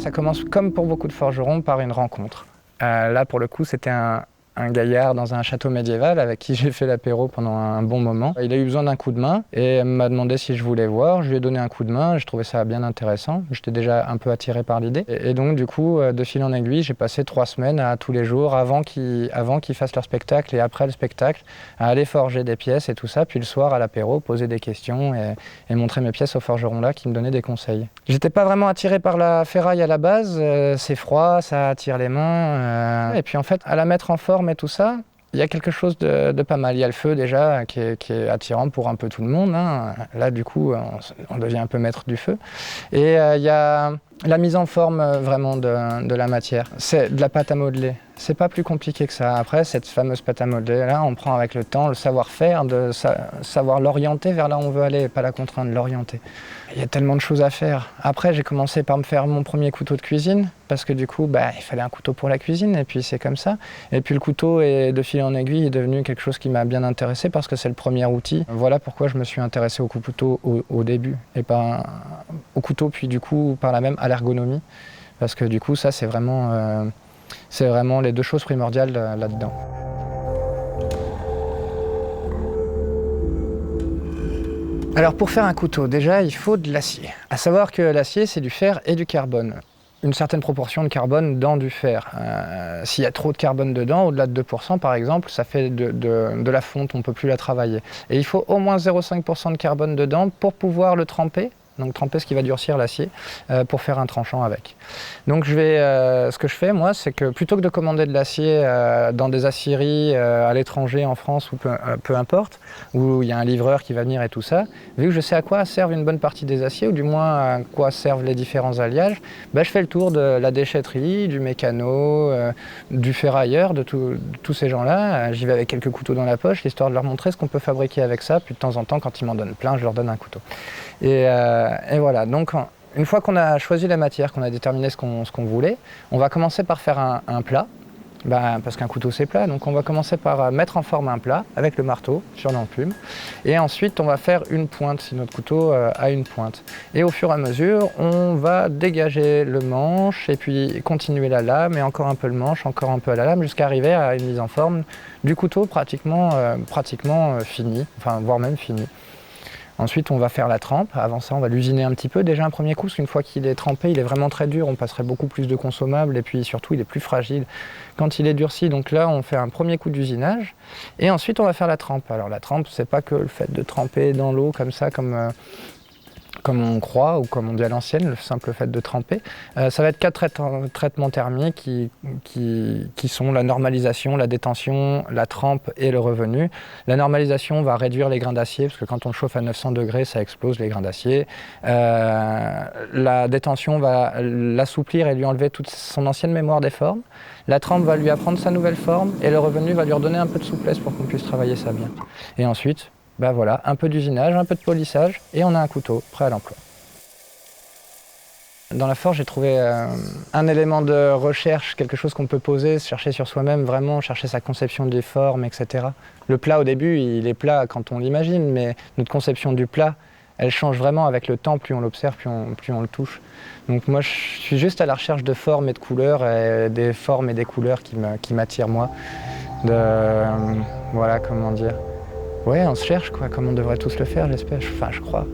Ça commence, comme pour beaucoup de forgerons, par une rencontre. Là, pour le coup, c'était un gaillard dans un château médiéval avec qui j'ai fait l'apéro pendant un bon moment. Il a eu besoin d'un coup de main et m'a demandé si je voulais voir. Je lui ai donné un coup de main, je trouvais ça bien intéressant. J'étais déjà un peu attiré par l'idée. Et donc du coup, de fil en aiguille, j'ai passé 3 semaines à tous les jours, avant qu'ils fassent leur spectacle et après le spectacle, à aller forger des pièces et tout ça. Puis le soir, à l'apéro, poser des questions et montrer mes pièces au forgeron là qui me donnait des conseils. J'étais pas vraiment attiré par la ferraille à la base. C'est froid, ça attire les mains. Et puis en fait, à la mettre en forme et tout ça, il y a quelque chose de pas mal. Il y a le feu déjà qui est attirant pour un peu tout le monde, hein. Là du coup on devient un peu maître du feu. Et il y a la mise en forme vraiment de la matière. C'est de la pâte à modeler. C'est pas plus compliqué que ça. Après, cette fameuse pâte à modeler, là, on prend avec le temps le savoir-faire, savoir l'orienter vers là où on veut aller, pas la contrainte, l'orienter. Il y a tellement de choses à faire. Après, j'ai commencé par me faire mon premier couteau de cuisine, parce que du coup, il fallait un couteau pour la cuisine, et puis c'est comme ça. Et puis le couteau, de fil en aiguille, est devenu quelque chose qui m'a bien intéressé, parce que c'est le premier outil. Voilà pourquoi je me suis intéressé au couteau au début, et pas au couteau, puis du coup, par là même, à l'ergonomie. Parce que du coup, ça, c'est vraiment les deux choses primordiales là-dedans. Alors pour faire un couteau, déjà il faut de l'acier. À savoir que l'acier c'est du fer et du carbone. Une certaine proportion de carbone dans du fer. S'il y a trop de carbone dedans, au-delà de 2% par exemple, ça fait de la fonte, on ne peut plus la travailler. Et il faut au moins 0,5% de carbone dedans pour pouvoir le tremper. Donc tremper ce qui va durcir l'acier pour faire un tranchant avec. Donc ce que je fais moi, c'est que plutôt que de commander de l'acier dans des aciéries à l'étranger, en France ou peu importe, où il y a un livreur qui va venir et tout ça, vu que je sais à quoi servent une bonne partie des aciers, ou du moins à quoi servent les différents alliages, je fais le tour de la déchetterie, du mécano, du ferrailleur, de tous ces gens-là. J'y vais avec quelques couteaux dans la poche, histoire de leur montrer ce qu'on peut fabriquer avec ça, puis de temps en temps, quand ils m'en donnent plein, je leur donne un couteau. Et voilà, donc une fois qu'on a choisi la matière, qu'on a déterminé ce qu'on voulait, on va commencer par faire un plat, parce qu'un couteau c'est plat, donc on va commencer par mettre en forme un plat avec le marteau sur l'enclume, et ensuite on va faire une pointe si notre couteau a une pointe. Et au fur et à mesure, on va dégager le manche et puis continuer la lame, et encore un peu le manche, encore un peu à la lame, jusqu'à arriver à une mise en forme du couteau pratiquement fini, enfin voire même fini. Ensuite, on va faire la trempe. Avant ça, on va l'usiner un petit peu. Déjà un premier coup, parce qu'une fois qu'il est trempé, il est vraiment très dur. On passerait beaucoup plus de consommables et puis surtout, il est plus fragile quand il est durci. Donc là, on fait un premier coup d'usinage et ensuite, on va faire la trempe. Alors la trempe, c'est pas que le fait de tremper dans l'eau comme ça, comme on croit ou comme on dit à l'ancienne, le simple fait de tremper. Ça va être 4 traitements thermiques qui sont la normalisation, la détention, la trempe et le revenu. La normalisation va réduire les grains d'acier, parce que quand on le chauffe à 900 degrés, ça explose les grains d'acier. La détention va l'assouplir et lui enlever toute son ancienne mémoire des formes. La trempe va lui apprendre sa nouvelle forme et le revenu va lui redonner un peu de souplesse pour qu'on puisse travailler ça bien. Et ensuite, voilà, un peu d'usinage, un peu de polissage, et on a un couteau prêt à l'emploi. Dans la forge, j'ai trouvé un élément de recherche, quelque chose qu'on peut poser, chercher sur soi-même, vraiment chercher sa conception des formes, etc. Le plat, au début, il est plat quand on l'imagine, mais notre conception du plat, elle change vraiment avec le temps, plus on l'observe, plus on le touche. Donc moi, je suis juste à la recherche de formes et de couleurs, et des formes et des couleurs qui m'attirent, moi. Voilà, comment dire. Ouais, on se cherche, quoi, comme on devrait tous le faire, j'espère. Enfin, je crois.